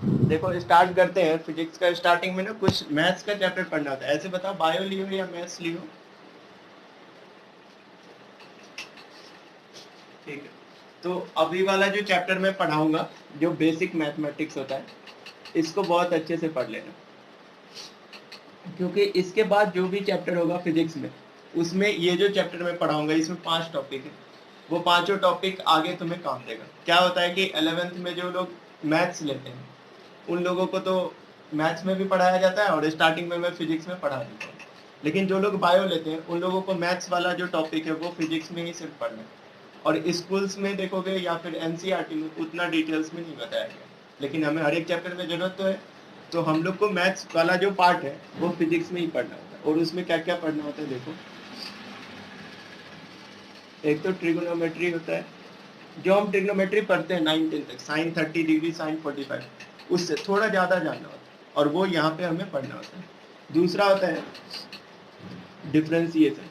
देखो स्टार्ट करते हैं। फिजिक्स का स्टार्टिंग में ना कुछ मैथ्स का चैप्टर पढ़ना होता है। ऐसे बताओ, बायो लियो या मैथ्स लियो? ठीक है, तो अभी वाला जो चैप्टर मैं पढ़ाऊंगा, जो बेसिक मैथमेटिक्स होता है, इसको बहुत अच्छे से पढ़ लेना, क्योंकि इसके बाद जो भी चैप्टर होगा फिजिक्स में, उसमें ये जो चैप्टर मैं पढ़ाऊंगा इसमें 5 टॉपिक है। वो पांचों टॉपिक आगे तुम्हें काम देगा। क्या होता है कि 11th में जो लोग मैथ्स लेते हैं उन लोगों को तो मैथ्स में भी पढ़ाया जाता है और स्टार्टिंग में मैं फिजिक्स में पढ़ा देता हूँ। लेकिन जो लोग बायो लेते हैं उन लोगों को मैथ्स वाला जो टॉपिक है वो फिजिक्स में ही सिर्फ पढ़ना है। और स्कूल्स में देखोगे या फिर एनसीईआरटी में उतना डिटेल्स में नहीं बताया गया, लेकिन हमें हर एक चैप्टर में जरूरत तो है। तो हम लोग को मैथ्स वाला जो पार्ट है वो फिजिक्स में ही पढ़ना होता है। और उसमें क्या क्या पढ़ना होता है देखो, एक तो ट्रिगोनोमेट्री होता है। जो हम ट्रिग्नोमेट्री पढ़ते हैं 9 10 तक, साइन 30 डिग्री, साइन 45, उससे थोड़ा ज़्यादा जानना होता है और वो यहाँ पे हमें पढ़ना होता है। दूसरा होता है डिफ्रेंसिएशन।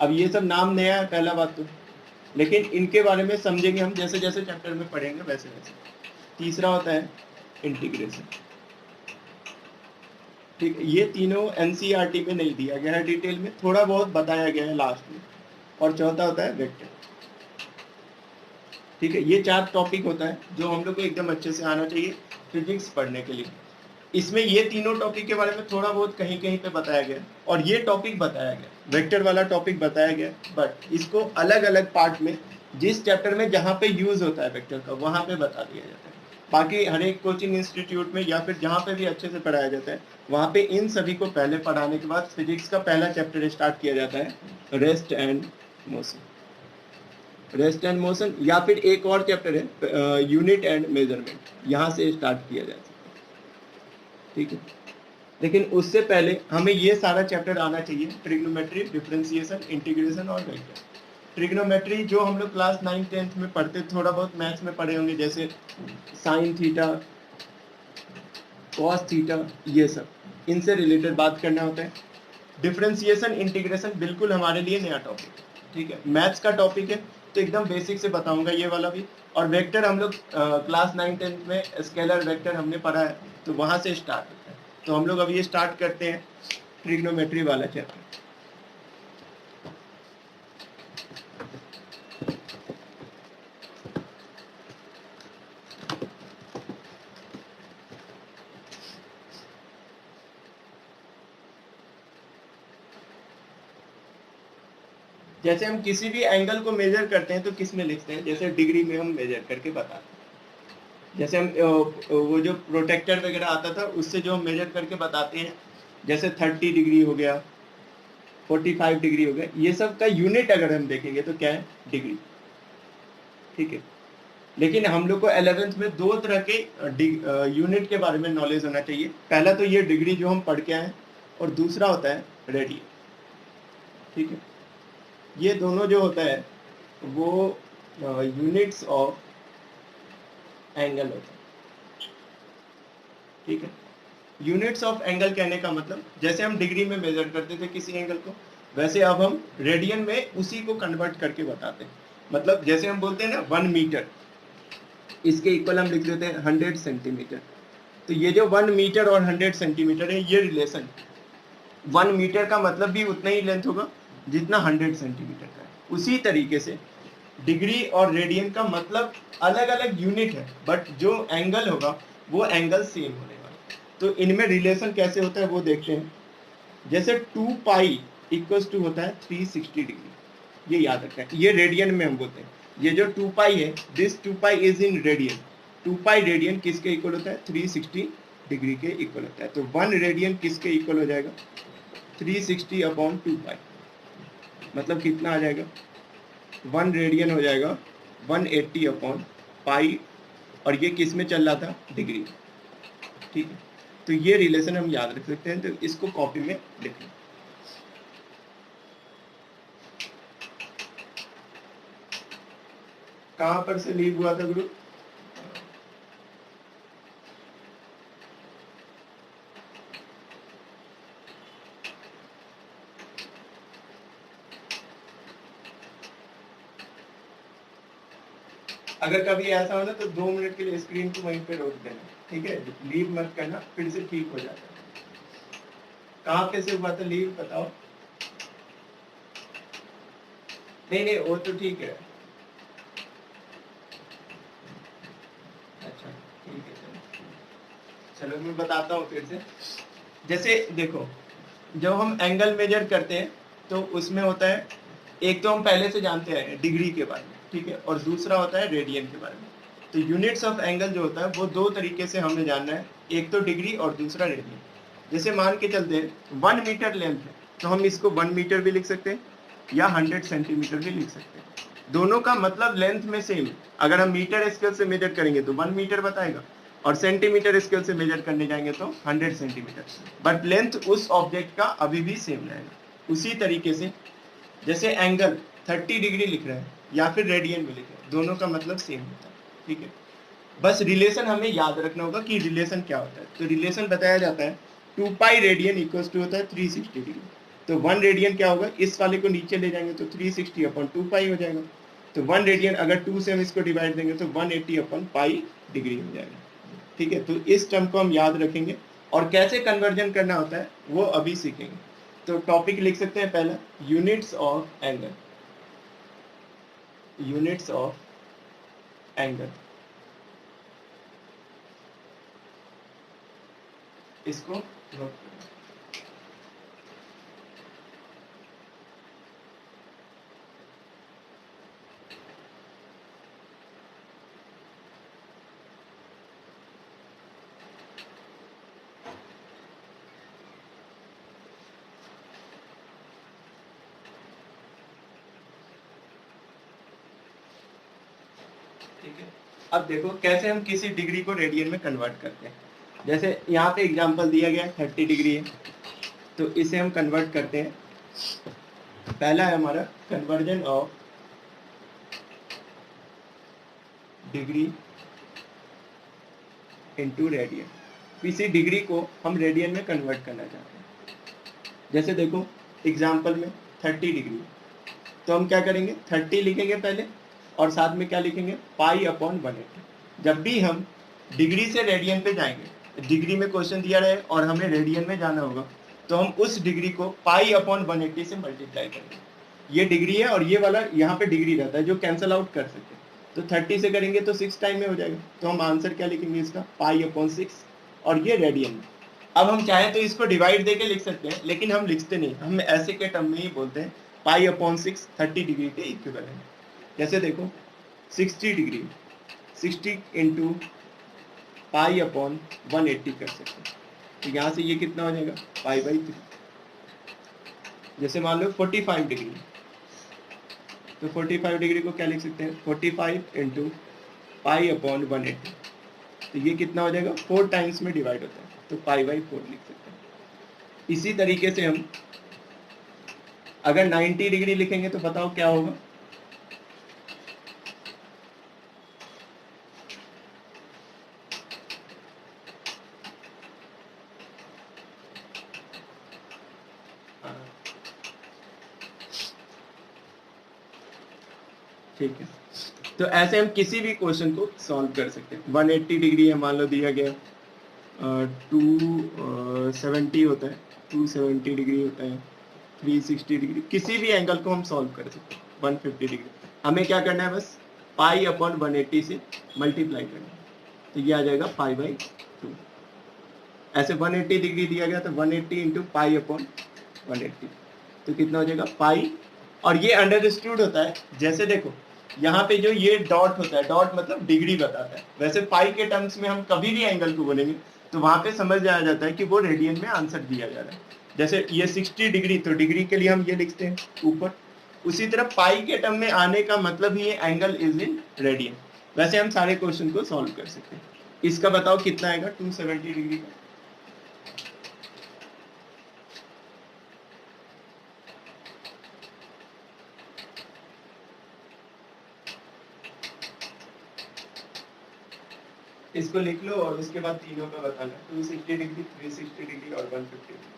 अब ये सब नाम नया है पहला बात तो, लेकिन इनके बारे में समझेंगे हम जैसे जैसे चैप्टर में पढ़ेंगे वैसे वैसे। तीसरा होता है इंटीग्रेशन। ठीक है, ये तीनों एनसीईआरटी में नहीं दिया गया है डिटेल में, थोड़ा बहुत बताया गया है लास्ट में। और चौथा होता है वेक्टर। ठीक है, ये 4 टॉपिक होता है जो हम लोग को एकदम अच्छे से आना चाहिए फिजिक्स पढ़ने के लिए। इसमें ये तीनों टॉपिक के बारे में थोड़ा बहुत कहीं कहीं पे बताया गया और ये टॉपिक बताया गया, वेक्टर वाला टॉपिक बताया गया, बट इसको अलग अलग पार्ट में जिस चैप्टर में जहाँ पे यूज होता है वेक्टर का वहाँ पे बता दिया जाता है। बाकी हर एक कोचिंग इंस्टीट्यूट में या फिर जहाँ पे भी अच्छे से पढ़ाया जाता है वहाँ पे इन सभी को पहले पढ़ाने के बाद फिजिक्स का पहला चैप्टर स्टार्ट किया जाता है, rest and motion. Rest and motion, या फिर एक और चैप्टर है यूनिट एंड मेजरमेंट, यहाँ से स्टार्ट किया जाता है। ठीक है, लेकिन उससे पहले हमें ये सारा चैप्टर आना चाहिए, ट्रिग्नोमेट्री, डिफरेंशिएशन, इंटीग्रेशन और वेक्टर। ट्रिग्नोमेट्री जो हम लोग क्लास 9 10 में पढ़ते, थोड़ा बहुत मैथ्स में पढ़े होंगे, जैसे साइन थीटा, कॉस थीटा, ये सब इनसे रिलेटेड बात करना होता है। डिफरेंशिएशन इंटीग्रेशन बिल्कुल हमारे लिए नया टॉपिक है। ठीक है, मैथ्स का टॉपिक है तो एकदम बेसिक से बताऊंगा ये वाला भी। और वेक्टर हम लोग क्लास 9 10 में स्केलर वेक्टर हमने पढ़ा है, तो वहां से स्टार्ट होता है। तो हम लोग अब ये स्टार्ट करते हैं ट्रिग्नोमेट्री वाला चैप्टर। जैसे हम किसी भी एंगल को मेजर करते हैं तो किस में लिखते हैं, जैसे डिग्री में हम मेजर करके बताते हैं। जैसे हम वो जो प्रोटेक्टर वगैरह आता था उससे जो हम मेजर करके बताते हैं, जैसे 30 डिग्री हो गया, 45 डिग्री हो गया, ये सब का यूनिट अगर हम देखेंगे तो क्या है, डिग्री। ठीक है, लेकिन हम लोग को 11th में दो तरह के यूनिट के बारे में नॉलेज होना चाहिए। पहला तो ये डिग्री जो हम पढ़ के आए, और दूसरा होता है रेडियन। ठीक है, ये दोनों जो होता है वो यूनिट्स ऑफ एंगल होता है। ठीक है, यूनिट्स ऑफ एंगल कहने का मतलब, जैसे हम डिग्री में मेजर करते थे किसी एंगल को, वैसे अब हम रेडियन में उसी को कन्वर्ट करके बताते हैं। मतलब जैसे हम बोलते हैं ना 1 मीटर, इसके इक्वल हम लिख देते हैं 100 सेंटीमीटर। तो ये जो 1 मीटर और 100 सेंटीमीटर है, ये रिलेशन, 1 मीटर का मतलब भी उतना ही लेंथ होगा जितना 100 सेंटीमीटर का है। उसी तरीके से डिग्री और रेडियन का मतलब अलग अलग यूनिट है, बट जो एंगल होगा वो एंगल सेम होने वाला है। तो इनमें रिलेशन कैसे होता है वो देखते हैं। जैसे 2 पाई इक्वल्स टू होता है 360 डिग्री, ये याद रखना है। ये रेडियन में हम बोलते हैं, ये जो 2 पाई है, this 2 pi is in radian. 2 pi radian किसके इक्वल होता है, 360 डिग्री के इक्वल होता है। तो 1 रेडियन किसके इक्वल हो जाएगा, 360/2 पाई। मतलब कितना आ जाएगा, 1 रेडियन हो जाएगा 180/पाई। और ये किस में चल रहा था, डिग्री। ठीक है, तो ये रिलेशन हम याद रख सकते हैं, तो इसको कॉपी में लिख लें। कहाँ पर से लीव हुआ था गुरु? अगर कभी ऐसा हो ना तो 2 मिनट के लिए स्क्रीन को वहीं पे रोक देना, ठीक है, लीव मत करना, फिर से ठीक हो जाता है। कहाँ पे से हुआ था लीव बताओ? नहीं नहीं वो तो ठीक है, अच्छा ठीक है, चलो मैं बताता हूँ फिर से। जैसे देखो, जब हम एंगल मेजर करते हैं तो उसमें होता है, एक तो हम पहले से जानते हैं डिग्री के बारे में, ठीक है, और दूसरा होता है रेडियन के बारे में। तो यूनिट्स ऑफ एंगल जो होता है वो दो तरीके से हमें जानना है, एक तो डिग्री और दूसरा रेडियन। जैसे मान के चलते हैं 1 मीटर लेंथ है तो हम इसको 1 मीटर भी लिख सकते हैं या 100 सेंटीमीटर भी लिख सकते हैं। दोनों का मतलब लेंथ में सेम। अगर हम मीटर स्केल से मेजर करेंगे तो 1 मीटर बताएगा, और सेंटीमीटर स्केल से मेजर करने जाएंगे तो 100 सेंटीमीटर, बट लेंथ उस ऑब्जेक्ट का अभी भी सेम रहेगा। उसी तरीके से जैसे एंगल 30 डिग्री लिख रहे हैं या फिर रेडियन में लिख रहे हैं, दोनों का मतलब सेम होता है, ठीक है। बस रिलेशन हमें याद रखना होगा कि रिलेशन क्या होता है। तो रिलेशन बताया जाता है 2 पाई रेडियन इक्वल्स टू होता है 360 डिग्री। तो 1 रेडियन क्या होगा, इस वाले को नीचे ले जाएंगे तो 360 अपॉन 2 पाई हो जाएगा। तो 1 रेडियन अगर 2 से हम इसको डिवाइड देंगे तो 180 अपॉन पाई डिग्री हो जाएगा, ठीक है। तो इस टर्म को हम याद रखेंगे, और कैसे कन्वर्जन करना होता है वो अभी सीखेंगे। तो टॉपिक लिख सकते हैं पहला, units of angle, units of angle, इसको नोट करें। ठीक है, अब देखो कैसे हम किसी डिग्री को रेडियन में कन्वर्ट करते हैं। जैसे यहाँ पे एग्जांपल दिया गया है 30 डिग्री है, तो इसे हम कन्वर्ट करते हैं। पहला है हमारा conversion of degree into radian. किसी डिग्री को हम रेडियन में कन्वर्ट करना चाहते हैं। जैसे देखो एग्जांपल में 30 डिग्री, तो हम क्या करेंगे, 30 लिखेंगे पहले, और साथ में क्या लिखेंगे, पाई अपॉन 180। जब भी हम डिग्री से रेडियन पे जाएंगे, डिग्री में क्वेश्चन दिया रहे और हमें रेडियन में जाना होगा, तो हम उस डिग्री को पाई अपॉन 180 से मल्टीप्लाई करेंगे। ये डिग्री है और ये वाला यहाँ पे डिग्री रहता है जो कैंसल आउट कर सकते हैं। तो 30 से करेंगे तो 6 टाइम में हो जाएगा, तो हम आंसर क्या लिखेंगे इसका, पाई अपॉन 6, और ये रेडियन में। अब हम चाहें तो इसको डिवाइड देके लिख सकते हैं, लेकिन हम लिखते नहीं, हम ऐसे के टर्म में ही बोलते हैं, पाई अपॉन 6 30 डिग्री के इक्विवेलेंट। जैसे देखो 60 डिग्री 60 इंटू पाई अपॉन 180 कर सकते हैं। तो यहाँ से ये कितना हो जाएगा, पाई बाई 3। जैसे मान लो 45 डिग्री, तो 45 डिग्री को क्या लिख सकते हैं, 45 इंटू पाई अपॉन 180। तो ये कितना हो जाएगा, 4 टाइम्स में डिवाइड होता है, तो पाई बाई 4 लिख सकते हैं। इसी तरीके से हम अगर 90 डिग्री लिखेंगे तो बताओ क्या होगा, ठीक है। तो ऐसे हम किसी भी क्वेश्चन को सॉल्व कर सकते हैं। 180 डिग्री है मान लो दिया गया, 270 होता है, 270 डिग्री होता है, 360 डिग्री, किसी भी एंगल को हम सॉल्व कर सकते हैं। 150 डिग्री हमें क्या करना है, बस पाई अपॉन 180 से मल्टीप्लाई करना है, तो ये आ जाएगा पाई बाई 2। ऐसे 180 डिग्री दिया गया तो 180 इंटू पाई अपॉन 180, तो कितना हो जाएगा पाई। और ये अंडरस्टूड होता है, जैसे देखो यहाँ पे जो ये डॉट होता है, डॉट मतलब डिग्री बताता है। वैसे पाई के टर्म्स में हम कभी भी एंगल को बोलेंगे तो वहां पे समझ जाया जाता है कि वो रेडियन में आंसर दिया जा रहा है। जैसे ये 60 डिग्री, तो डिग्री के लिए हम ये लिखते हैं ऊपर। उसी तरह पाई के टर्म में आने का मतलब ही ये एंगल इज इन रेडियन। वैसे हम सारे क्वेश्चन को सॉल्व कर सकते हैं। इसका बताओ कितना आएगा 270 डिग्री का, इसको लिख लो और उसके बाद तीनों का बताना, 260 डिग्री, 360 डिग्री और 150 डिग्री।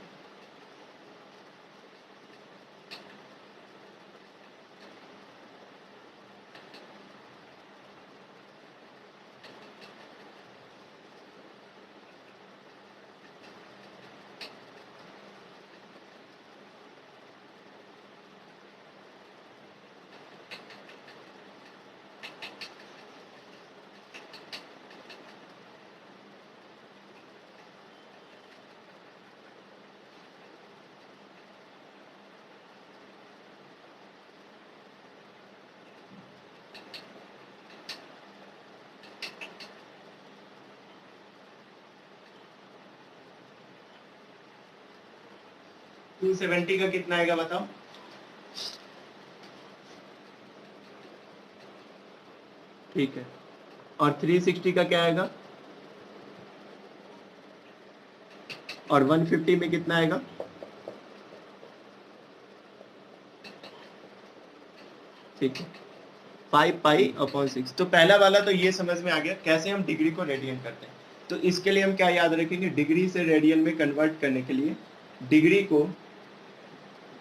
270 का कितना आएगा बताओ? ठीक है, और 360 का क्या आएगा? और 150 में कितना आएगा? ठीक है, 5π/6। तो पहला वाला तो ये समझ में आ गया कैसे हम डिग्री को रेडियन करते हैं। तो इसके लिए हम क्या याद रखेंगे? डिग्री से रेडियन में कन्वर्ट करने के लिए डिग्री को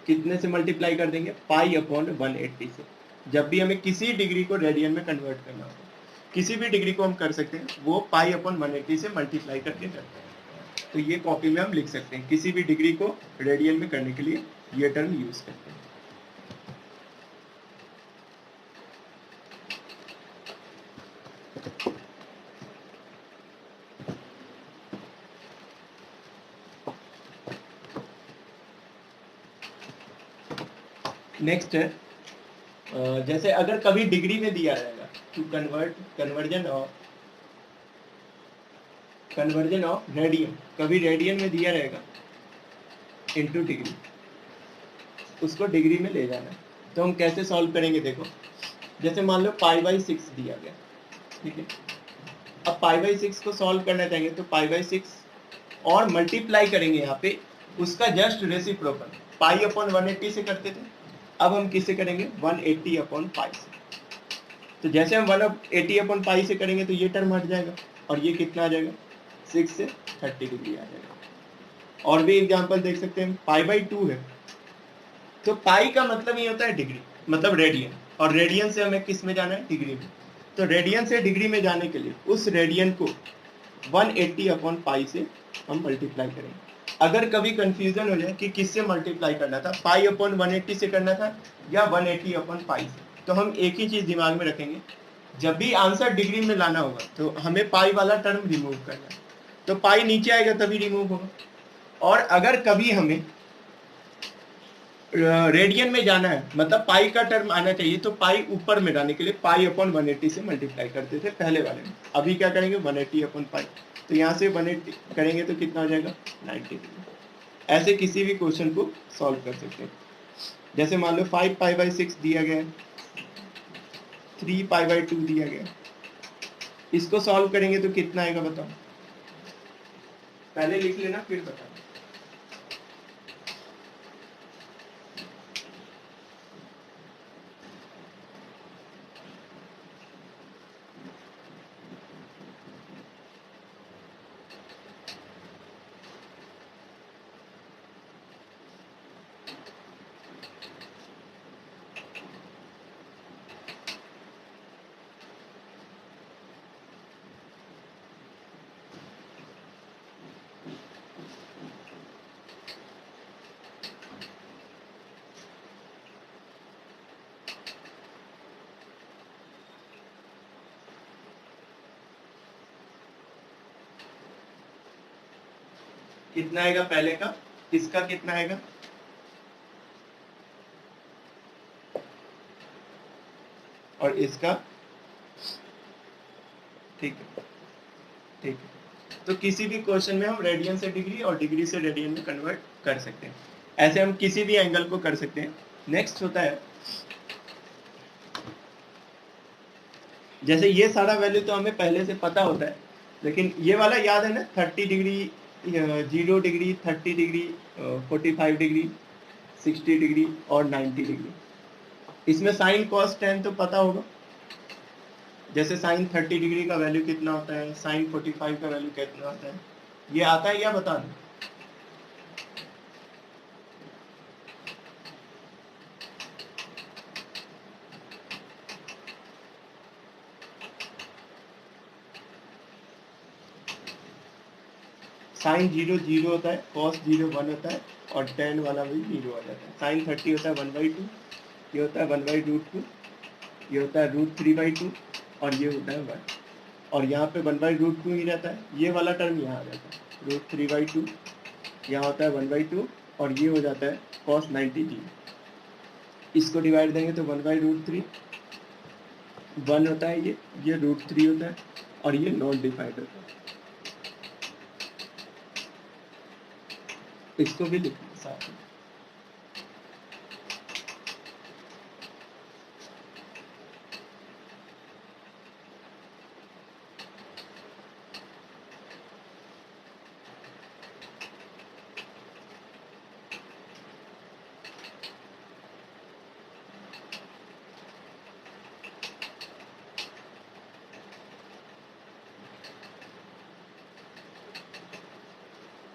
कितने से मल्टीप्लाई कर देंगे? π/180 से। जब भी हमें किसी डिग्री को रेडियन में कन्वर्ट करना होगा, किसी भी डिग्री को हम कर सकते हैं, वो π/180 से मल्टीप्लाई करके करते हैं। तो ये कॉपी में हम लिख सकते हैं, किसी भी डिग्री को रेडियन में करने के लिए ये टर्म यूज करते हैं। नेक्स्ट है, जैसे अगर कभी डिग्री में दिया रहेगा टू कन्वर्जन ऑफ रेडियन, कभी रेडियन में दिया रहेगा इनटू डिग्री, उसको डिग्री में ले जाना है। तो हम कैसे सॉल्व करेंगे? देखो, जैसे मान लो π/6 दिया गया, ठीक है। अब π/6 को सॉल्व करना चाहेंगे तो π/6 और मल्टीप्लाई करेंगे यहाँ पे उसका जस्ट रेसिप्रोकल π/180 से करते थे। अब हम किससे करेंगे? 180/π से। तो जैसे हम 180/π से करेंगे तो ये टर्म हट जाएगा और ये कितना आ जाएगा? 6 से 30 डिग्री आ जाएगा। और भी एग्जांपल देख सकते हैं, π/2 है, तो पाई का मतलब ये होता है डिग्री, मतलब रेडियन, और रेडियन से हमें किस में जाना है? डिग्री में। तो रेडियन से डिग्री में जाने के लिए उस रेडियन को 180/π से हम मल्टीप्लाई करेंगे। अगर कभी कंफ्यूजन हो जाए कि किससे मल्टीप्लाई करना था, π/180 से करना था या 180/π से, तो हम एक ही चीज दिमाग में रखेंगे, जब भी आंसर डिग्री में लाना होगा तो हमें पाई वाला टर्म रिमूव करना है। तो पाई नीचे आएगा तभी रिमूव होगा। और अगर कभी हमें रेडियन में जाना है, मतलब पाई का टर्म आना चाहिए, तो पाई ऊपर में लाने के लिए π/180 से मल्टीप्लाई करते थे पहले वाले में। अभी क्या करेंगे? 180/π। तो यहाँ से 180 करेंगे तो कितना हो जाएगा? 90 डिग्री। ऐसे किसी भी क्वेश्चन को सॉल्व कर सकते हैं। जैसे मान लो 5π/6 दिया गया है, 3π/2 दिया गया, इसको सॉल्व करेंगे तो कितना आएगा बताओ? पहले लिख लेना फिर बताओ। कितना आएगा पहले का? इसका कितना आएगा? और इसका? ठीक है, ठीक है। तो किसी भी क्वेश्चन में हम रेडियन से डिग्री और डिग्री से रेडियन में कन्वर्ट कर सकते हैं। ऐसे हम किसी भी एंगल को कर सकते हैं। नेक्स्ट होता है, जैसे ये सारा वैल्यू तो हमें पहले से पता होता है, लेकिन ये वाला याद है ना, 30 degree, 0 degree, 30 degree, 45 degree, 60 degree और 90 डिग्री। इसमें साइन कॉस टेन तो पता होगा। जैसे साइन 30 डिग्री का वैल्यू कितना होता है, साइन 45 का वैल्यू कितना होता है, ये आता है या बता दूं? साइन 0 0 होता है, कॉस 0 1 होता है और टेन वाला भी 0 आ जाता है। साइन 30 होता है 1/2, ये होता है 1/√2, ये होता है √3/2 और ये होता है 1। और यहाँ पे 1/√2 ही रहता है, ये वाला टर्म यहाँ आ जाता है √3/2, यहाँ होता है 1/2 और ये हो जाता है cos 90t। इसको डिवाइड देंगे तो 1/√3, 1 होता है, ये √3 होता है और ये नॉट डिवाइड होता है। इसको भी लिखना साथ में।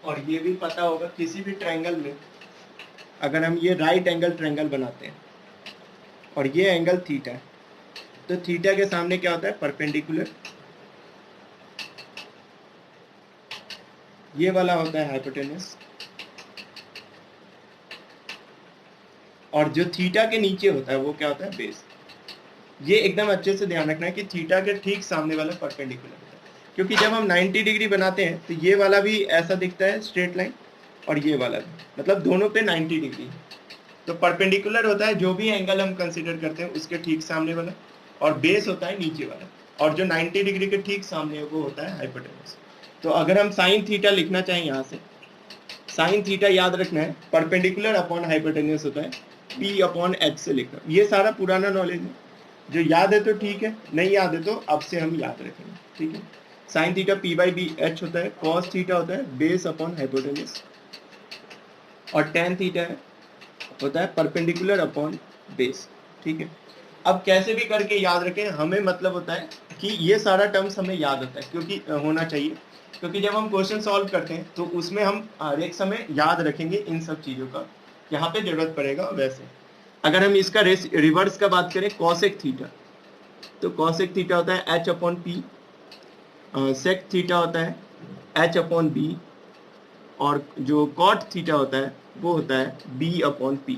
और ये भी पता होगा किसी भी ट्रायंगल में अगर हम ये राइट एंगल ट्रायंगल बनाते हैं और ये एंगल थीटा है, तो थीटा के सामने क्या होता है, परपेंडिकुलर, ये वाला होता है हाइपोटेनस, और जो थीटा के नीचे होता है वो क्या होता है, बेस। ये एकदम अच्छे से ध्यान रखना है कि थीटा के ठीक सामने वाला परपेंडिकुलर होता है, क्योंकि जब हम 90 डिग्री बनाते हैं तो ये वाला भी ऐसा दिखता है स्ट्रेट लाइन, और ये वाला भी, मतलब दोनों पे 90 डिग्री है। तो परपेंडिकुलर होता है जो भी एंगल हम कंसीडर करते हैं उसके ठीक सामने वाला, और बेस होता है नीचे वाला, और जो 90 डिग्री के ठीक सामने है वो होता है हाइपोटेनस। तो अगर हम साइन थीटा लिखना चाहें, यहाँ से साइन थीटा याद रखना है, परपेंडिकुलर अपॉन हाइपोटेनस होता है, पी अपॉन एच से लिखना। ये सारा पुराना नॉलेज है, जो याद है तो ठीक है, नहीं याद है तो अब से हम याद रखेंगे, ठीक है। Sine theta P by B H होता है, कॉस थीटा होता है बेस अपॉन हाइपोटेनस, और टेन थीटा होता है परपेंडिकुलर अपॉन बेस, ठीक है। अब कैसे भी करके याद रखें, हमें मतलब होता है कि ये सारा टर्म्स हमें याद होता है, क्योंकि होना चाहिए, क्योंकि जब हम क्वेश्चन सॉल्व करते हैं तो उसमें हम हर एक समय याद रखेंगे इन सब चीज़ों का, यहाँ पे जरूरत पड़ेगा। वैसे अगर हम इसका रिवर्स का बात करें, कॉसेक थीटा, तो कॉसेक थीटा होता है H upon P, sec theta होता है एच अपॉन बी, और जो कॉट थीटा होता है वो होता है B upon P,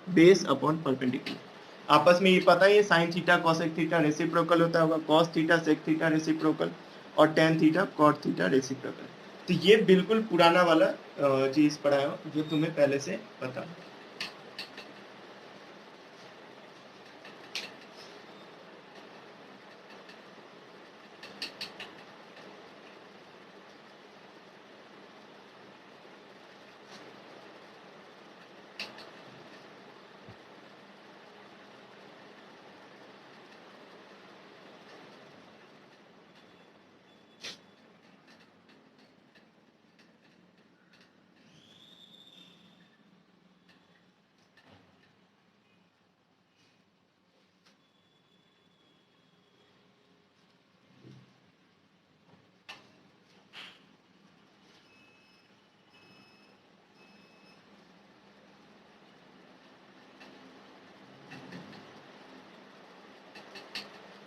base upon perpendicular. आपस में ये पता है, ये sine theta cosec theta reciprocal होता होगा, cos theta sec theta reciprocal, और tan theta cot theta reciprocal. तो ये बिल्कुल पुराना वाला चीज पढ़ा है जो तुम्हें पहले से पता है।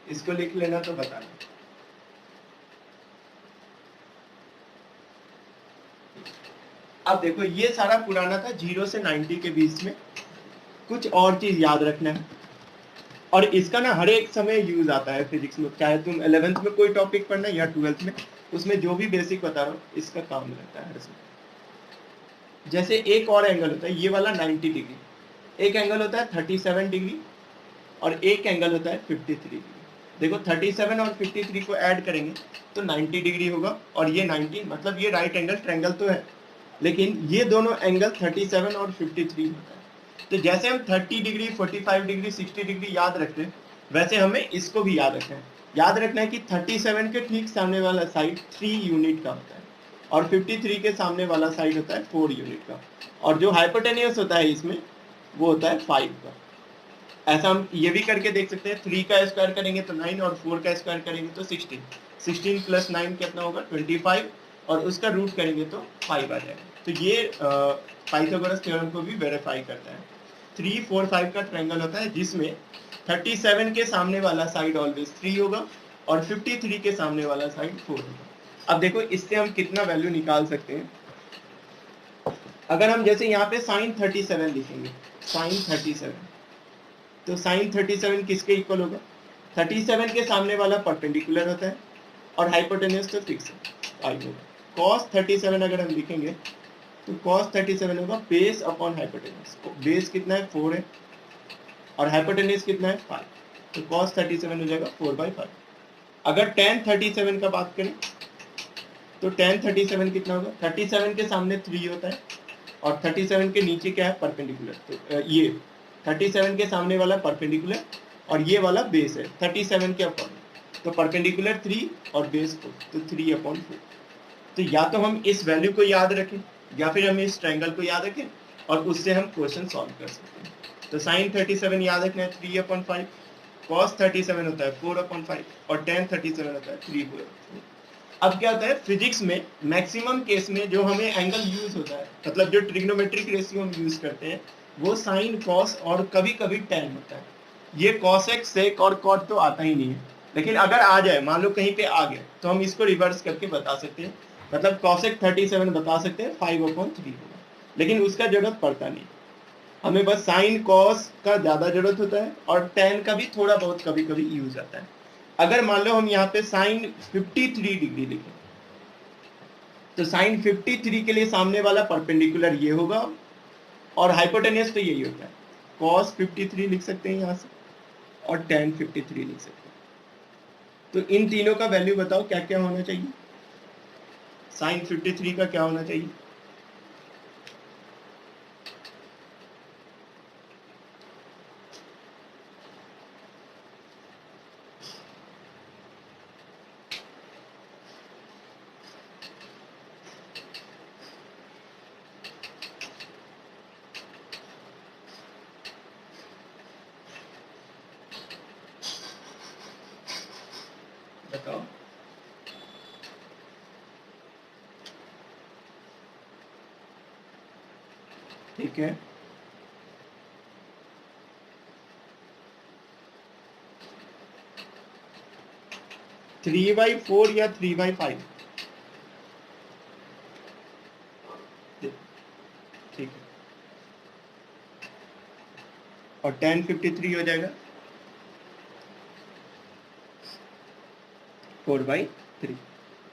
इसको लिख लेना तो बताना। अब देखो ये सारा पुराना था, 0 से 90 के बीच में कुछ और चीज याद रखना है, और इसका ना हर एक समय यूज आता है फिजिक्स में, चाहे तुम 11th में कोई टॉपिक पढ़ना या 12th में, उसमें जो भी बेसिक बता रहा हूँ इसका काम लगता है हर समय। जैसे एक और एंगल होता है, ये वाला 90 डिग्री, एक एंगल होता है 37 डिग्री, और एक एंगल होता है 53 डिग्री। देखो 37 और 53 को ऐड करेंगे तो 90 डिग्री होगा, और ये 90, मतलब ये राइट एंगल ट्रायंगल तो है, लेकिन ये दोनों एंगल 37 और 53 होता है। तो जैसे हम 30 डिग्री 45 डिग्री 60 डिग्री याद रखते हैं, वैसे हमें इसको भी याद रखना है। याद रखना है कि 37 के ठीक सामने वाला साइड 3 यूनिट का होता है, और 53 के सामने वाला साइड होता है 4 यूनिट का, और जो हाइपोटेनियस होता है इसमें वो होता है 5 का। ऐसा हम ये भी करके देख सकते हैं, 3 का स्क्वायर करेंगे तो 9, और 4 का स्क्वायर करेंगे तो 16, 16 प्लस 9 कितना होगा 25, और उसका रूट करेंगे तो 5 आ जाएगा। तो ये पाइथागोरस थ्योरम को भी वेरीफाई करता है। 3, 4, 5 का ट्रायंगल होता है जिसमें 37 के सामने वाला साइड ऑलवेज 3 होगा, और 53 के सामने वाला साइड 4 होगा। अब देखो इससे हम कितना वैल्यू निकाल सकते हैं। अगर हम जैसे यहाँ पे साइन 37 लिखेंगे, साइन 37, तो साइन 37 किसके इक्वल होगा, 37 के सामने वाला परपेंडिकुलर होता है, और हाइपोटेन्यूज तो फिक्स है 5 होगा। कॉस 37 अगर हम लिखेंगे तो कॉस 37 होगा बेस अपॉन हाइपोटेन्यूज, बेस कितना है 4 है, और हाइपोटेन्यूज कितना है 5, तो कॉस 37 हो जाएगा 4/5। अगर tan 37 का बात करें तो tan 37 कितना होगा, 37 के सामने 3 होता है, और 37 के नीचे क्या है परपेंडिकुलर, तो ये 37 के सामने वाला परपेंडिकुलर, और ये वाला बेस है 37 के अपॉन, तो परपेंडिकुलर 3 और बेस 4, तो 3/4। तो या तो हम इस वैल्यू को याद रखें, या फिर हम इस ट्रायंगल को याद रखें, और उससे हम क्वेश्चन सॉल्व कर सकते हैं। तो साइन 37 याद रखना है 3/5, कॉस 37 होता है 4/5, और tan 37 होता है 3/4। अब क्या होता है फिजिक्स में मैक्सिमम केस में जो हमें एंगल यूज होता है, मतलब जो ट्रिग्नोमेट्रिक रेशियो हम यूज करते हैं, वो साइन कॉस और कभी कभी टेन होता है। ये कॉसेक सेक और कॉट तो आता ही नहीं है, लेकिन अगर आ जाए, मान लो कहीं पे आ गया, तो हम इसको रिवर्स करके बता सकते हैं। मतलब कॉसेक 37 बता सकते हैं 5/3 होगा, लेकिन उसका जरूरत पड़ता नहीं। हमें बस साइन कॉस का ज्यादा जरूरत होता है और टेन का भी थोड़ा बहुत कभी कभी यूज आता है। अगर मान लो हम यहाँ पे साइन 53 डिग्री लिखें, तो साइन 53 के लिए सामने वाला परपेंडिकुलर ये होगा और हाइपोटेनियस तो यही होता है। कॉस 53 लिख सकते हैं यहाँ से और टेन 53 लिख सकते हैं। तो इन तीनों का वैल्यू बताओ क्या क्या होना चाहिए। साइन 53 का क्या होना चाहिए? बताओ। ठीक है, थ्री बाई फोर या 3/5? ठीक है, और 1053 हो जाएगा 4/3।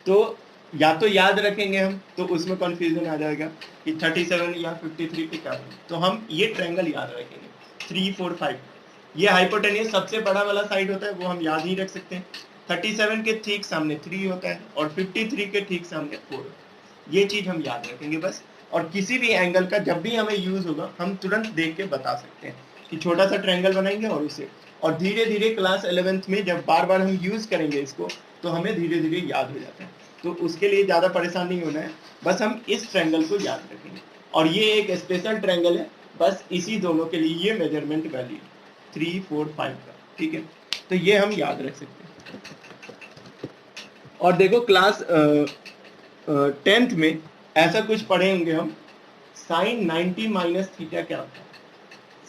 तो या तो याद रखेंगे हम, तो उसमें कंफ्यूजन आ जाएगा कि 37 या 53 पे क्या होगा। तो हम ये ट्रायंगल याद रखेंगे 3 4 5। ये हाइपोटेनियस सबसे बड़ा वाला साइड होता है, वो हम याद ही रख सकते हैं। 37 के ठीक सामने 3 होता है और 53 के ठीक सामने 4। ये चीज हम याद रखेंगे बस। और किसी भी एंगल का जब भी हमें यूज होगा, हम तुरंत देख के बता सकते हैं कि छोटा सा ट्रायंगल बनाएंगे और उसे, और धीरे धीरे क्लास 11th में जब बार बार हम यूज करेंगे इसको, तो हमें धीरे धीरे याद हो जाता है। तो उसके लिए ज़्यादा परेशान नहीं होना है, बस हम इस ट्रायंगल को याद रखेंगे। और ये एक स्पेशल ट्रायंगल है, बस इसी दोनों के लिए ये मेजरमेंट वैल्यू 3 4 5 का, ठीक है। तो ये हम याद रख सकते हैं। और देखो क्लास 10th में ऐसा कुछ पढ़े होंगे हम, साइन 90 माइनस थीटा क्या होता है।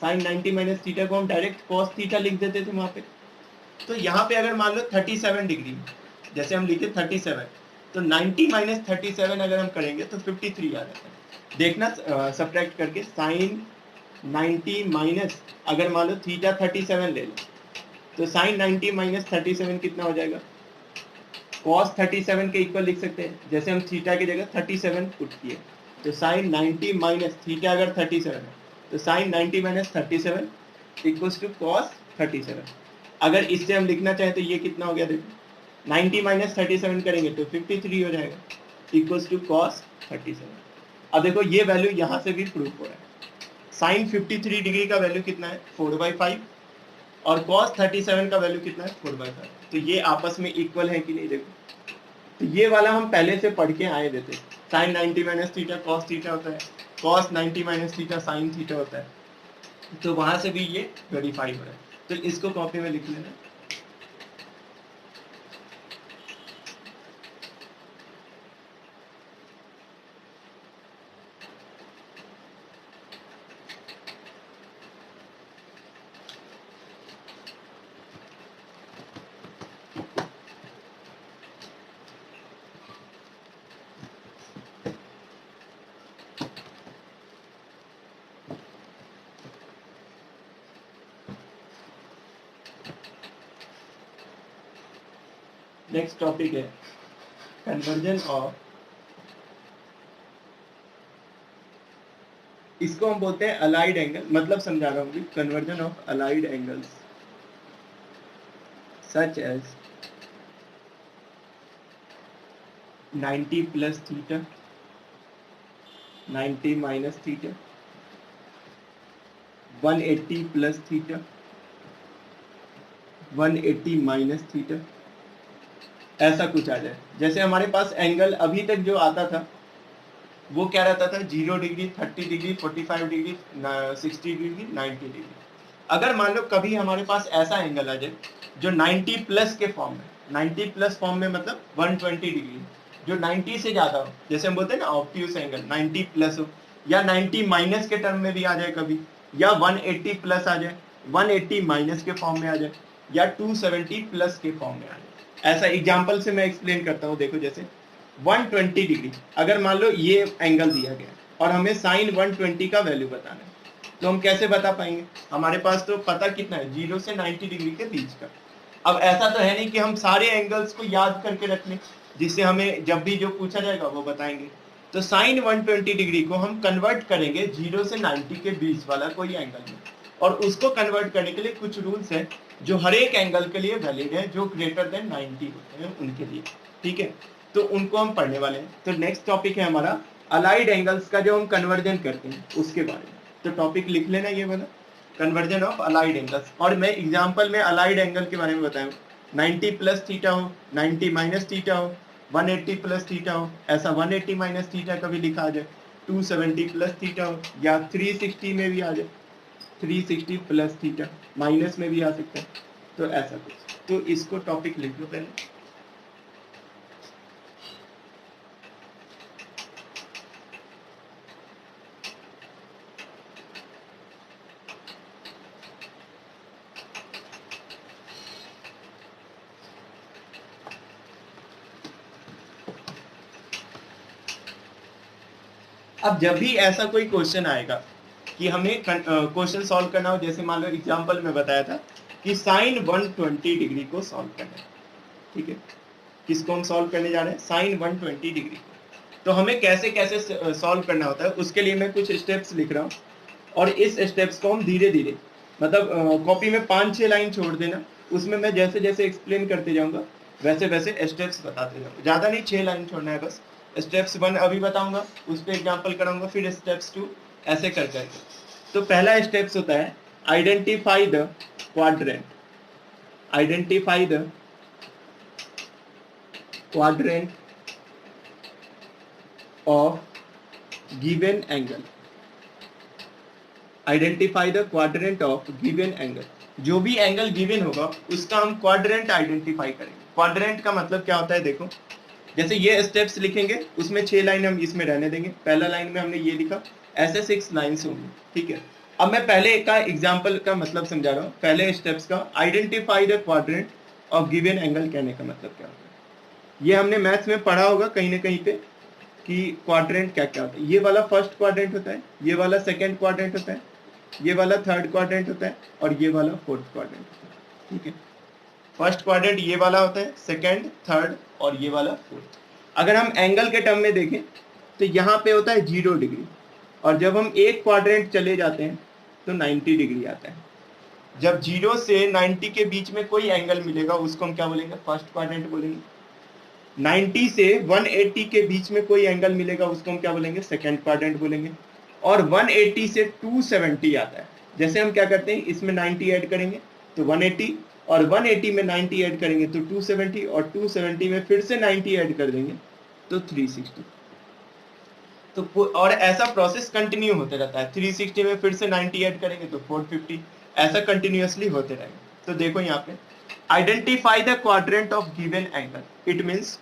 साइन 90 माइनस थीटा को हम डायरेक्ट कॉस थीटा लिख देते थे वहां पे। तो यहाँ पे अगर मान लो 37 डिग्री, जैसे हम लिखे 37, तो 90 माइनस 37 अगर हम करेंगे तो 53 आ जाता है। देखना सब्ट्रैक्ट करके, साइन 90 माइनस अगर मान लो थीटा 37 ले लो, तो साइन 90 माइनस 37 कितना हो जाएगा? कॉस 37 के इक्वल लिख सकते हैं। जैसे हम थीटा की जगह 37 पुट किए, तो साइन 90 माइनस थीटा अगर 37 है, तो sine 90 minus 37 equals to cos 37। अगर इससे हम लिखना चाहें तो ये कितना हो गया, देखो 90 माइनस 37 करेंगे तो 53 हो जाएगा, इक्वल्स टू कॉस 37। अब देखो ये वैल्यू यहाँ से भी प्रूफ हो रहा है। साइन 53 डिग्री का वैल्यू कितना है? 4/5, और cos 37 का वैल्यू कितना है? 4/5। तो ये आपस में इक्वल है कि नहीं, देखो। तो ये वाला हम पहले से पढ़ के आए देते, sine 90 minus theta cos theta होता है, cos 90 minus theta sine theta होता है। तो वहां से भी ये वेरीफाई हो रहा है। तो इसको कॉपी में लिख लेना। नेक्स्ट टॉपिक है कन्वर्जन ऑफ, इसको हम बोलते हैं अलाइड एंगल, मतलब समझा रहा हूँ, conversion of allied angles such as 90 plus theta, 90 minus theta, 180 plus theta, 180 minus theta, ऐसा कुछ आ जाए। जैसे हमारे पास एंगल अभी तक जो आता था वो क्या रहता था? 0 degree, 30 degree, 45 degree, 60 degree, 90 degree. अगर मान लो कभी हमारे पास ऐसा एंगल आ जाए जो 90 प्लस के फॉर्म में, 90 प्लस फॉर्म में मतलब 120 डिग्री, जो 90 से ज्यादा हो, जैसे हम बोलते हैं ना ऑब्ट्यूस एंगल 90 प्लस हो, या 90 माइनस के टर्म में भी आ जाए कभी, या 180 प्लस आ जाए, 180 माइनस के फॉर्म में आ जाए, या 270 प्लस के फॉर्म में आ जाए। ऐसा एग्जांपल से मैं एक्सप्लेन करता हूँ। देखो जैसे 120 डिग्री, अगर मान लो ये एंगल दिया गया और हमें साइन 120 का वैल्यू बताना है, तो हम कैसे बता पाएंगे? हमारे पास तो पता कितना है, 0 से 90 डिग्री के बीच का। अब ऐसा तो है नहीं कि हम सारे एंगल्स को याद करके रख लें, जिससे हमें जब भी जो पूछा जाएगा वो बताएंगे। तो साइन 120 डिग्री को हम कन्वर्ट करेंगे 0 से 90 के बीच वाला कोई एंगल में, और उसको कन्वर्ट करने के लिए कुछ रूल्स हैं जो हर एक एंगल के लिए वैलिड है, जो ग्रेटर देन 90 होते हैं उनके लिए। ठीक है, तो उनको हम पढ़ने वाले हैं। तो नेक्स्ट टॉपिक है हमारा अलाइड एंगल्स का जो हम कन्वर्जन करते हैं उसके बारे में। तो टॉपिक लिख लेना ये वाला, कन्वर्जन ऑफ अलाइड एंगल्स। और मैं एग्जांपल में अलाइड एंगल के बारे में बताऊं, 90 प्लस थीटा हो, 90 माइनस थीटा हो, 180 प्लस थीटा हो, ऐसा 180 माइनस थीटा कभी लिखा आ जाए, 270 प्लस थीटा हो, या 360 में भी आ जाए, 360 प्लस थीटा, माइनस में भी आ सकता है, तो ऐसा कुछ। तो इसको टॉपिक लिख लो पहले। अब जब भी ऐसा कोई क्वेश्चन आएगा कि हमें क्वेश्चन सॉल्व करना हो, जैसे मान लो एग्जांपल में बताया था कि साइन 120 डिग्री को सॉल्व करना है। ठीक है, किसको हम सॉल्व करने जा रहे हैं? Sine 120 degree. तो हमें कैसे कैसे सॉल्व करना होता है, उसके लिए मैं कुछ स्टेप्स लिख रहा हूँ, और इस स्टेप्स को हम धीरे धीरे, मतलब कॉपी में 5-6 लाइन छोड़ देना, उसमें मैं जैसे जैसे एक्सप्लेन करते जाऊंगा वैसे वैसे स्टेप्स बताते जाऊंगा। ज़्यादा नहीं, 6 लाइन छोड़ना है बस। स्टेप्स 1 अभी बताऊंगा, उस पर एग्जाम्पल कराऊंगा, फिर स्टेप्स 2, ऐसे कर करके। तो पहला स्टेप्स होता है identify the quadrant. Identify the quadrant of given angle. Identify the quadrant of given angle. जो भी एंगल गिवन होगा उसका हम क्वाड्रेंट आइडेंटिफाई करेंगे। क्वाड्रेंट का मतलब क्या होता है? देखो जैसे ये स्टेप्स लिखेंगे, उसमें 6 लाइन हम इसमें रहने देंगे। पहला लाइन में हमने ये लिखा, ऐसे 6 लाइन्स होंगी। ठीक है, अब मैं पहले का एग्जाम्पल का मतलब समझा रहा हूँ। पहले स्टेप्स का identify the quadrant of given angle कहने का मतलब क्या होता है? ये हमने मैथ्स में पढ़ा होगा कहीं ना कहीं पे कि क्वाड्रेंट क्या क्या होता है। ये वाला फर्स्ट क्वाड्रेंट होता है, ये वाला सेकेंड क्वाड्रेंट होता है, ये वाला थर्ड क्वाड्रेंट होता है, और ये वाला फोर्थ क्वाड्रेंट होता है। ठीक है, फर्स्ट क्वाड्रेंट ये वाला होता है, सेकंड, थर्ड, और ये वाला फोर्थ। अगर हम एंगल के टर्म में देखें तो यहाँ पे होता है 0 डिग्री, और जब हम एक क्वाड्रेंट चले जाते हैं तो 90 डिग्री आता है। जब 0 से 90 के बीच में कोई एंगल मिलेगा उसको हम क्या बोलेंगे? फर्स्ट क्वाड्रेंट बोलेंगे। 90 से 180 के बीच में कोई एंगल मिलेगा उसको हम क्या बोलेंगे? सेकंड क्वाड्रेंट बोलेंगे। और 180 से 270 आता है, जैसे हम क्या करते हैं, इसमें 90 ऐड करेंगे तो 180, और 180 में 90 ऐड करेंगे तो 270, और 270 में फिर से 90 ऐड कर देंगे तो 360। तो और ऐसा प्रोसेस कंटिन्यू होते रहता है। 360 में फिर से 90 ऐड करेंगे तो 450, ऐसा कंटिन्यूअसली होते रहेंगे। तो देखो यहाँ पे identify the quadrant of given angle. It means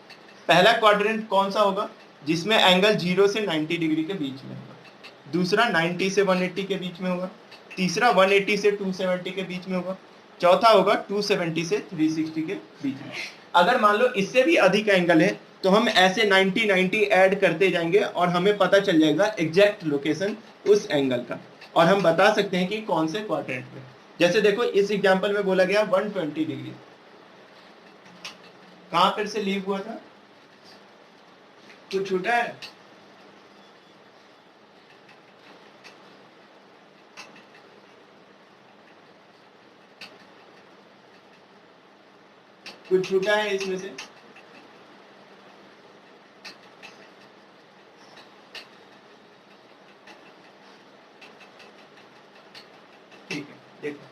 पहला क्वाड्रेंट कौन सा होगा? जिसमें एंगल 0 से 90 डिग्री के बीच में होगा। दूसरा 90 से 180 के बीच में होगा। तीसरा 180 से 270 के बीच में होगा। चौथा होगा 270 से 360 के बीच में। अगर मान लो इससे भी अधिक एंगल है तो हम ऐसे 90 ऐड करते जाएंगे और हमें पता चल जाएगा एग्जैक्ट लोकेशन उस एंगल का, और हम बता सकते हैं कि कौन से क्वाड्रेंट में। जैसे देखो इस एग्जांपल में बोला गया 120 डिग्री, कहां फिर से लीव हुआ था? कुछ छूटा है? कुछ छूटा है इसमें से? ठीक है, देखो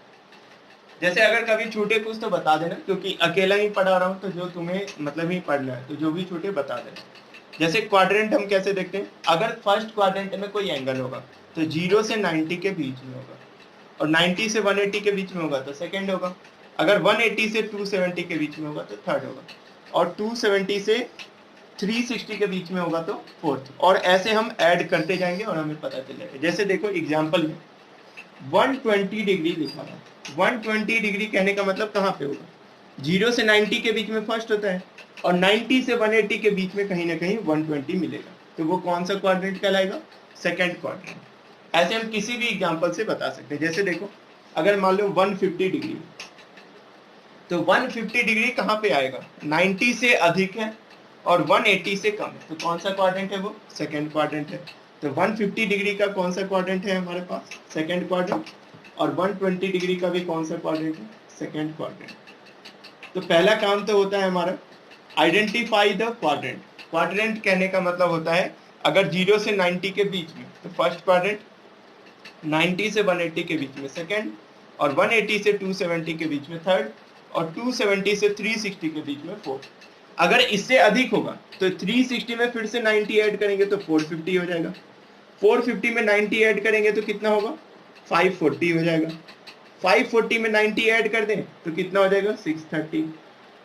जैसे अगर कभी छूटे कुछ तो बता देना, क्योंकि अकेला ही पढ़ा रहा हूं तो जो तुम्हें मतलब ही पढ़ना है, तो जो भी छूटे बता देना। जैसे क्वाड्रेंट हम कैसे देखते हैं? अगर फर्स्ट क्वाड्रेंट में कोई एंगल होगा तो 0 से 90 के बीच में होगा, और 90 से 180 के बीच में होगा तो सेकंड होगा, अगर 180 से 270 के बीच में होगा तो थर्ड होगा, और 270 से 360 के बीच में होगा तो फोर्थ, और ऐसे हम ऐड करते जाएंगे और हमें पता चल जाएगा। जैसे देखो एग्जांपल में 120 डिग्री लिखा है, 120 डिग्री कहने का मतलब कहाँ पे होगा, 0 से 90 के बीच में फर्स्ट होता है, और 90 से 180 के बीच में कहीं ना कहीं 120 मिलेगा, तो वो कौन सा क्वाड्रेंट कहलाएगा, सेकंड क्वाड्रेंट। ऐसे हम किसी भी एग्जांपल से बता सकते हैं। जैसे देखो अगर मान लो 150 डिग्री, तो 150 डिग्री कहाँ पे आएगा, 90 से अधिक है और 180 से कम है, तो कौन सा क्वाड्रेंट है, वो सेकंड क्वाड्रेंट है। तो 150 डिग्री का कौन सा क्वाड्रेंट है हमारे पास, सेकंड क्वाड्रेंट, और 120 डिग्री का भी कौन सा क्वाड्रेंट है, सेकंड क्वाड्रेंट। तो पहला काम तो होता है हमारा आइडेंटिफाई द क्वाड्रेंट। क्वाड्रेंट कहने का मतलब होता है अगर 0 से 90 के बीच में तो फर्स्ट क्वाड्रेंट, 90 से 180 के बीच में सेकंड, और 180 से 270 के बीच में थर्ड, और 270 से 360 के बीच में फोर्थ। अगर इससे अधिक होगा तो 360 में फिर से 90 ऐड करेंगे तो 450 हो जाएगा, 450 में 90 ऐड करेंगे तो कितना होगा, 540 हो जाएगा, 540 में 90 ऐड कर दें तो कितना हो जाएगा, 630,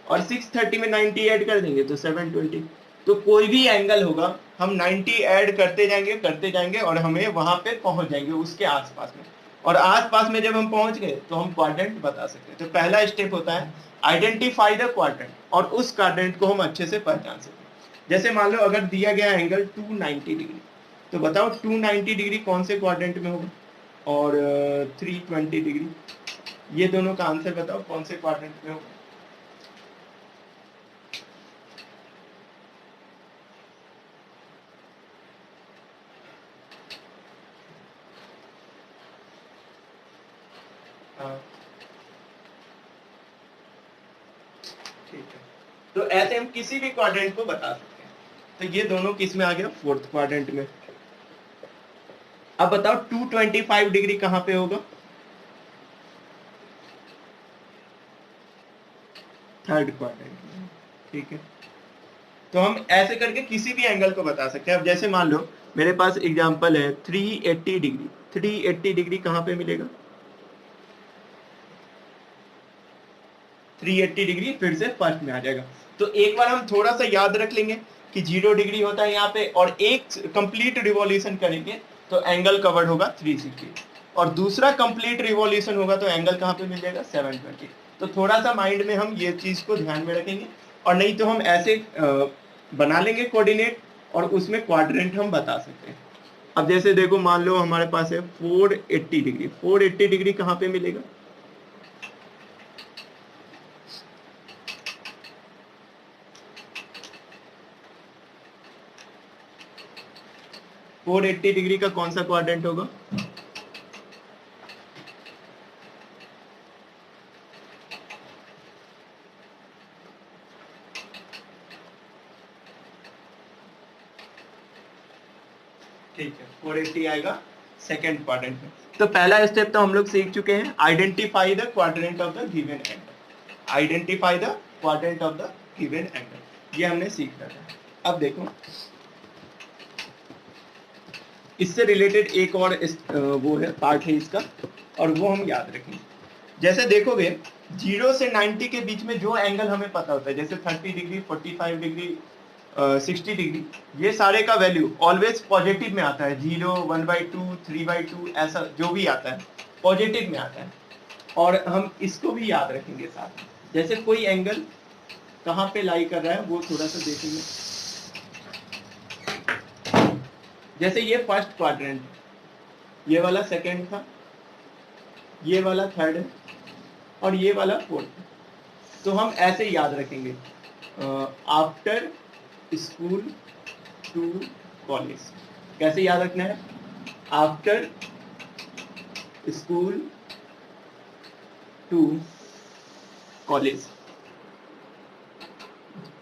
और 630 में 90 ऐड कर देंगे तो 720। तो कोई भी एंगल होगा हम 90 ऐड करते जाएंगे और हमें वहां पे पहुंच जाएंगे उसके आसपास में, और आसपास में जब हम पहुंच गए तो हम क्वाड्रेंट बता सकते हैं। तो पहला स्टेप होता है आइडेंटिफाई द क्वाड्रेंट, और उस क्वाड्रेंट को हम अच्छे से पहचान सकते हैं। जैसे मान लो अगर दिया गया एंगल 290 डिग्री, तो बताओ 290 डिग्री कौन से क्वाड्रेंट में होगा, और 320 डिग्री, ये दोनों का आंसर बताओ कौन से क्वाड्रेंट में होगा। ठीक है, तो ऐसे हम किसी भी क्वाड्रेंट को बता सकते हैं। तो ये दोनों किस में आ गया, फोर्थ क्वाड्रेंट में। अब बताओ 225 डिग्री कहां पे होगा, थर्ड क्वाड्रेंट में। ठीक है, तो हम ऐसे करके किसी भी एंगल को बता सकते हैं। अब जैसे मान लो मेरे पास एग्जांपल है 380 डिग्री, 380 डिग्री कहां पे मिलेगा, 380 डिग्री फिर से फर्स्ट में आ जाएगा। तो एक बार हम थोड़ा सा याद रख लेंगे कि 0 डिग्री होता है यहाँ पे, और एक कंप्लीट रिवॉल्यूशन करेंगे तो एंगल कवर्ड होगा 360, और दूसरा कंप्लीट रिवॉल्यूशन होगा तो एंगल कहाँ पे मिल जाएगा, 720। तो थोड़ा सा माइंड में हम ये चीज को ध्यान में रखेंगे, और नहीं तो हम ऐसे बना लेंगे कोऑर्डिनेट और उसमें क्वाड्रेंट हम बता सकते हैं। अब जैसे देखो मान लो हमारे पास है 480 डिग्री, 480 डिग्री कहाँ पे मिलेगा, फोर 480 डिग्री का कौन सा क्वाड्रेंट होगा, ठीक है 480 आएगा सेकंड क्वाड्रेंट में। तो पहला स्टेप तो हम लोग सीख चुके हैं, identify the quadrant of the given angle, identify the quadrant of the given angle, ये हमने सीख लिया था। अब देखो इससे रिलेटेड एक और वो है पार्ट है इसका, और वो हम याद रखेंगे। जैसे देखोगे 0 से 90 के बीच में जो एंगल हमें पता होता है, जैसे 30 डिग्री, 45 डिग्री, 60 डिग्री, ये सारे का वैल्यू ऑलवेज पॉजिटिव में आता है, 0, 1/2, 3/2, ऐसा जो भी आता है पॉजिटिव में आता है। और हम इसको भी याद रखेंगे साथ में, जैसे कोई एंगल कहाँ पे लाई कर रहा है वो थोड़ा सा देखेंगे। जैसे ये फर्स्ट क्वाड्रेंट, ये वाला सेकंड था, ये वाला थर्ड है, और ये वाला फोर्थ। तो हम ऐसे याद रखेंगे, आफ्टर स्कूल टू कॉलेज। कैसे याद रखना है, आफ्टर स्कूल टू कॉलेज,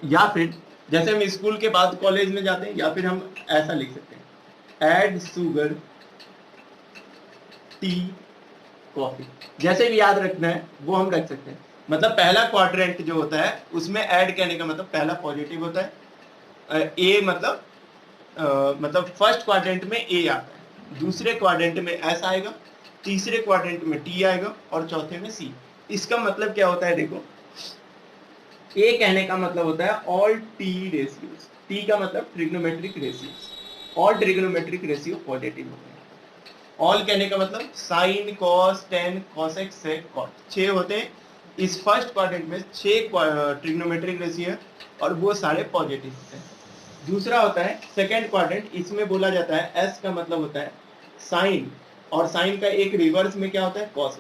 या फिर जैसे हम स्कूल के बाद कॉलेज में जाते हैं, या फिर हम ऐसा लिख सकते हैं एड शुगर टी कॉफी। जैसे भी याद रखना है वो हम रख सकते हैं। मतलब पहला क्वाड्रेंट जो होता है उसमें ऐड कहने का मतलब पहला पॉजिटिव होता है, ए मतलब फर्स्ट क्वाड्रेंट में ए आता है, दूसरे क्वाड्रेंट में एस आएगा, तीसरे क्वाड्रेंट में टी आएगा, और चौथे में सी। इसका मतलब क्या होता है देखो, ए कहने का मतलब होता है ऑल टी रेशियोज, टी का मतलब trigonometric ratios, all trigonometric ratio positive होते हैं। ऑल कहने का मतलब sine cos tan cosec sec cot, 6 होते हैं। इस फर्स्ट क्वाड्रेंट में 6 ट्रिग्नोमेट्रिक रेशियो है और वो सारे पॉजिटिव होते हैं। दूसरा होता है सेकेंड क्वाड्रेंट, इसमें बोला जाता है एस का मतलब होता है साइन, और साइन का एक रिवर्स में क्या होता है कॉस,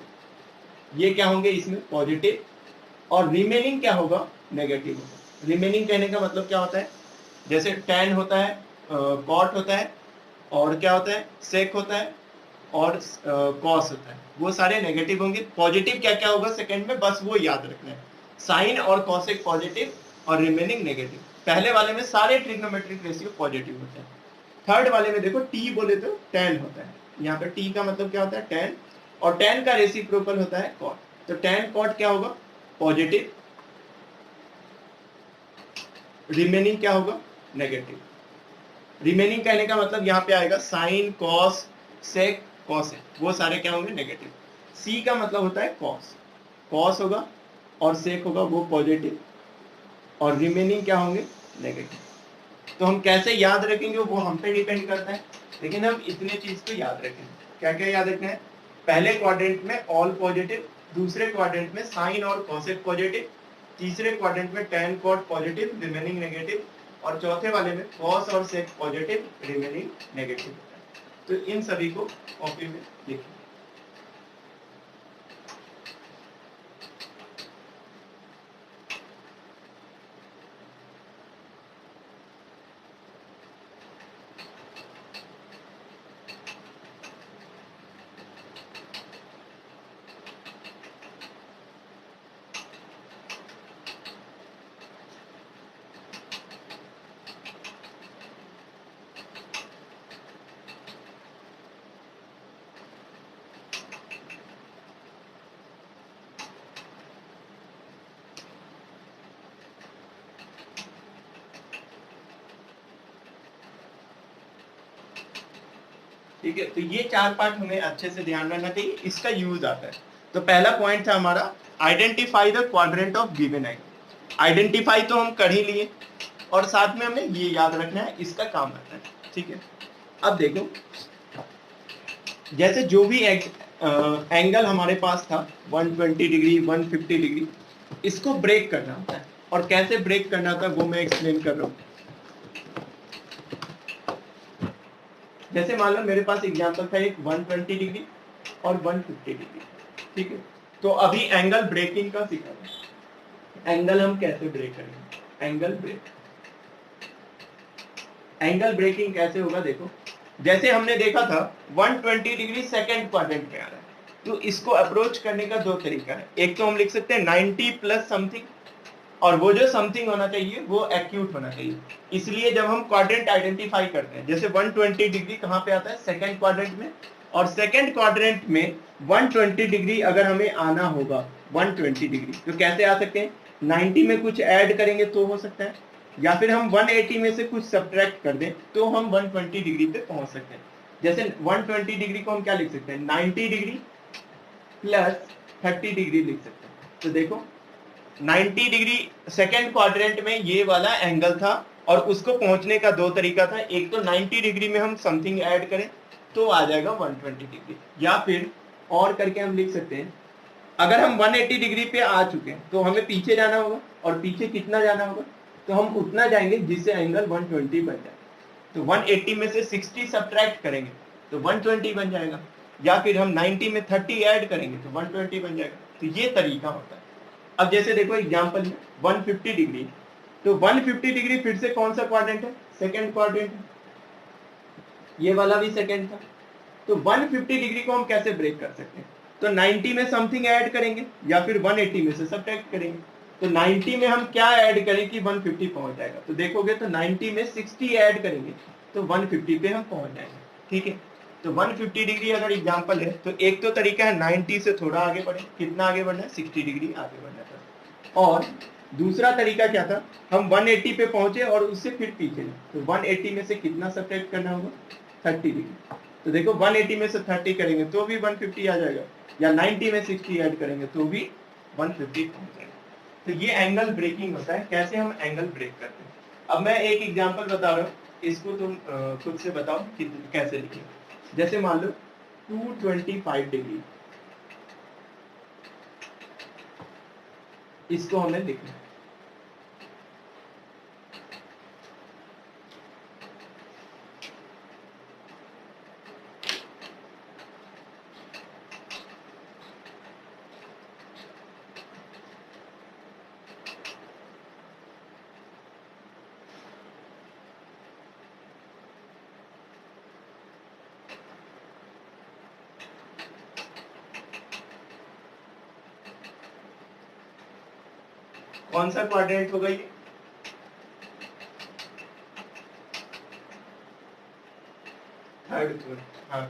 ये क्या होंगे इसमें पॉजिटिव, और रिमेनिंग क्या होगा नेगेटिव होगा। रिमेनिंग कहने का मतलब क्या होता है, जैसे टेन होता है, कॉट होता है, और क्या होता है सेक होता है, और कॉस होता है, वो सारे नेगेटिव होंगे। पॉजिटिव क्या क्या होगा सेकंड में, बस वो याद रखना है, साइन और कॉसेक पॉजिटिव और रिमेनिंग नेगेटिव। पहले वाले में सारे ट्रिग्नोमेट्रिक रेशियो पॉजिटिव होते हैं। थर्ड वाले में देखो टी बोले तो टेन होता है, यहाँ पे टी का मतलब क्या होता है टेन, और टेन का रेसिप्रोकल होता है कॉट, तो टेन कॉट क्या होगा पॉजिटिव, रिमेनिंग क्या होगा नेगेटिव। रिमेनिंग कहने का मतलब यहाँ पे आएगा साइन कॉस सेक कॉसेक, वो सारे क्या होंगे नेगेटिव। सी का मतलब होता है कॉस, कॉस होगा और सेक होगा वो पॉजिटिव, और रिमेनिंग क्या होंगे नेगेटिव। तो हम कैसे याद रखेंगे वो हम पे डिपेंड करता है, लेकिन हम इतने चीज को याद रखेंगे। क्या क्या याद रखना है, पहले क्वाड्रेंट में ऑल पॉजिटिव, दूसरे क्वाड्रेंट में साइन और कॉसेक पॉजिटिव, तीसरे क्वाड्रेंट में tan cot positive remaining negative, और चौथे वाले में कॉस और सेक पॉजिटिव रिमेनिंग नेगेटिव। तो इन सभी को कॉपी में लिखिए। ठीक है, तो ये 4 पार्ट हमें अच्छे से ध्यान रखना चाहिए, इसका यूज आता है। तो पहला पॉइंट था हमारा identify the quadrant of given angle. Identify तो हम कर ही लिए, और साथ में हमें ये याद रखना है, इसका काम आता है। ठीक है, अब देखो जैसे जो भी एंगल हमारे पास था 120 डिग्री 150 डिग्री, इसको ब्रेक करना होता है, और कैसे ब्रेक करना होता है वो मैं एक्सप्लेन कर रहा हूँ। जैसे मान लो मेरे पास एग्जांपल था एक 120 डिग्री और 150 डिग्री, ठीक है। तो अभी एंगल ब्रेकिंग का सीखा है। एंगल हम कैसे ब्रेक करेंगे, एंगल ब्रेक, एंगल ब्रेकिंग कैसे होगा देखो, जैसे हमने देखा था 120 डिग्री सेकंड क्वाड्रेंट में आ रहा है, तो इसको अप्रोच करने का 2 तरीका है। एक तो हम लिख सकते हैं 90 प्लस समथिंग, और वो जो समथिंग होना चाहिए वो एक्यूट होना चाहिए। इसलिए जब हम क्वाड्रेंट आइडेंटिफाई करते हैं, जैसे 120 डिग्री कहाँ पे आता है सेकंड क्वाड्रेंट में, और सेकंड क्वाड्रेंट में 120 डिग्री अगर हमें आना होगा 120 डिग्री, तो कैसे आ सकते हैं, 90 में कुछ ऐड करेंगे तो हो सकता है, या फिर हम 180 में से कुछ सब्ट्रैक्ट कर दें तो हम 120 डिग्री पे पहुंच सकते हैं। जैसे 120 डिग्री को हम क्या लिख सकते हैं, 90 डिग्री प्लस 30 डिग्री लिख सकते हैं। तो देखो 90 डिग्री सेकेंड क्वाड्रेंट में ये वाला एंगल था, और उसको पहुंचने का 2 तरीका था। एक तो 90 डिग्री में हम समथिंग ऐड करें तो आ जाएगा 120 डिग्री, या फिर और करके हम लिख सकते हैं, अगर हम 180 डिग्री पे आ चुके हैं तो हमें पीछे जाना होगा, और पीछे कितना जाना होगा, तो हम उतना जाएंगे जिससे एंगल 120 बन जाए। तो 180 में से 60 सब्ट्रैक्ट करेंगे तो 120 बन जाएगा, या फिर हम 90 में 30 ऐड करेंगे तो 120 बन जाएगा। तो ये तरीका होता है। अब जैसे देखो एग्जांपल में 150 डिग्री, तो 150 डिग्री फिर से कौन सा क्वाड्रेंट है, सेकंड क्वाड्रेंट है, ये वाला भी सेकंड था। तो 150 डिग्री को हम कैसे ब्रेक कर सकते हैं, तो 90 में समथिंग ऐड करेंगे या फिर 180 में से सब्ट्रैक्ट करेंगे। तो 90 में हम क्या ऐड करें कि 150 पहुंच जाएगा, तो देखोगे तो 90 में 60 ऐड करेंगे तो 150 पे हम पहुंच जाएंगे। ठीक है, तो 150 डिग्री अगर एग्जांपल है, तो एक तो तरीका है 90 से थोड़ा आगे बढ़े, कितना आगे बढ़ना है, 60 डिग्री आगे बढ़ना था। और दूसरा तरीका क्या था, हम 180 पे पहुंचे और उससे फिर पीछे, तो 180 में से कितना सब्ट्रैक्ट करना होगा, 30 डिग्री। तो देखो 180 में से 30 करेंगे तो भी 150 आ जाएगा, या 90 में 60 ऐड करेंगे तो भी 150 पहुंच जाएगा। तो ये एंगल ब्रेकिंग होता है। कैसे हम एंगल ब्रेक करते हैं, अब मैं एक एग्जांपल बता रहा हूँ, इसको तुम खुद से बताओ कि कैसे लिखें। जैसे मान लो 225 डिग्री, इसको हमें लिखना है। कौन सा क्वाड्रेंट होगा ये? थर्ड। हाँ,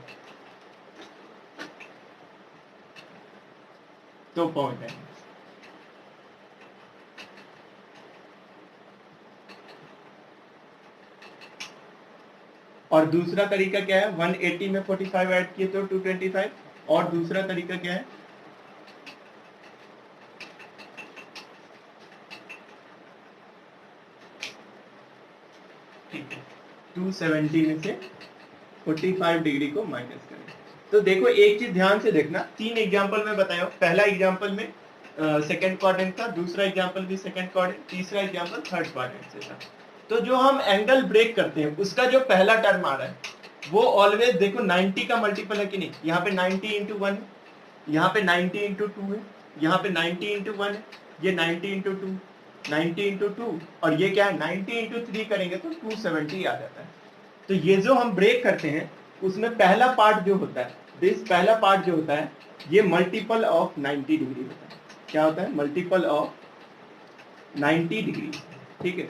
तो पहुंच जाएंगे। और दूसरा तरीका क्या है, 180 में 45 ऐड किए तो 225। और दूसरा तरीका क्या है, ठीक है, 270 में से 45 डिग्री को माइनस करें। तो देखो एक चीज ध्यान से देखना, 3 एग्जांपल में बताया। पहला एग्जांपल में सेकंड क्वाड्रेंट था, दूसरा एग्जांपल भी सेकंड क्वाड्रेंट, तीसरा एग्जांपल थर्ड क्वाड्रेंट से था। तो जो हम एंगल ब्रेक करते हैं उसका जो पहला टर्म आ रहा है वो ऑलवेज देखो 90 का मल्टीपल है कि नहीं। यहाँ पे 90 इंटू 1 है, यहाँ पे 90 इंटू 2 है, यहाँ पे 90 इंटू 1 है, ये 90 इंटू 2, 90 इंटू 2, और ये क्या है 90 इंटू 3 करेंगे तो 270 आ जाता है। तो ये जो हम ब्रेक करते हैं उसमें पहला पार्ट जो होता है, दिस पहला पार्ट जो होता है ये मल्टीपल ऑफ 90 डिग्री होता है। क्या होता है? मल्टीपल ऑफ 90 डिग्री, ठीक है।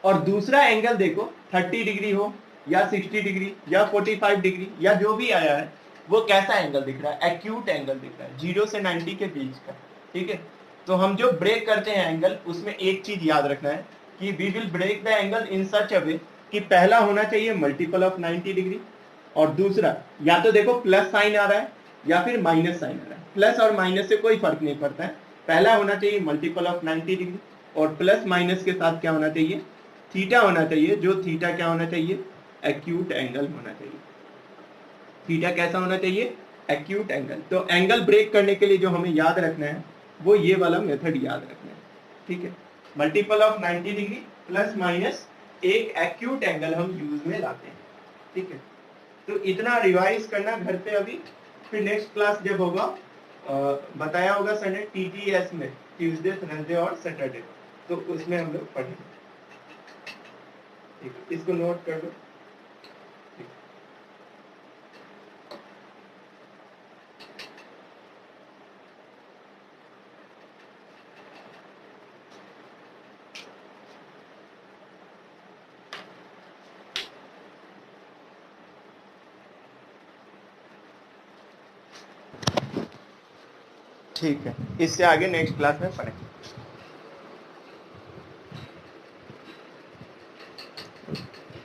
और दूसरा एंगल देखो 30 डिग्री हो या 60 डिग्री या 45 डिग्री या जो भी आया है वो कैसा एंगल दिख रहा है? एक्यूट एंगल दिख रहा है, 0 से 90 के बीच का, ठीक है। तो हम जो ब्रेक करते हैं एंगल, उसमें एक चीज याद रखना है कि we will break the angle in such a way कि पहला होना चाहिए मल्टीपल ऑफ 90 डिग्री, और दूसरा या तो देखो प्लस साइन आ रहा है या फिर माइनस साइन आ रहा है। प्लस और माइनस से कोई फर्क नहीं पड़ता है, पहला होना चाहिए मल्टीपल ऑफ 90 डिग्री, और प्लस माइनस के साथ क्या होना चाहिए? थीटा होना चाहिए। जो थीटा क्या होना चाहिए? एक्यूट एंगल होना चाहिए। थीटा कैसा होना चाहिए? Acute angle. तो एंगल ब्रेक करने के लिए जो हमें याद रखना है वो ये वाला मेथड याद रखना है, ठीक है। Multiple of 90 degree plus minus एक एक्यूट एंगल हम यूज में लाते हैं, ठीक है। तो इतना रिवाइज करना घर पे अभी, फिर नेक्स्ट क्लास जब होगा बताया होगा संडे TTS में, ट्यूसडे थर्सडे और सैटरडे, तो उसमें हम लोग पढ़ेंगे, ठीक है। इसको नोट कर लो। ठीक है, इससे आगे नेक्स्ट क्लास में पढ़ेंगे।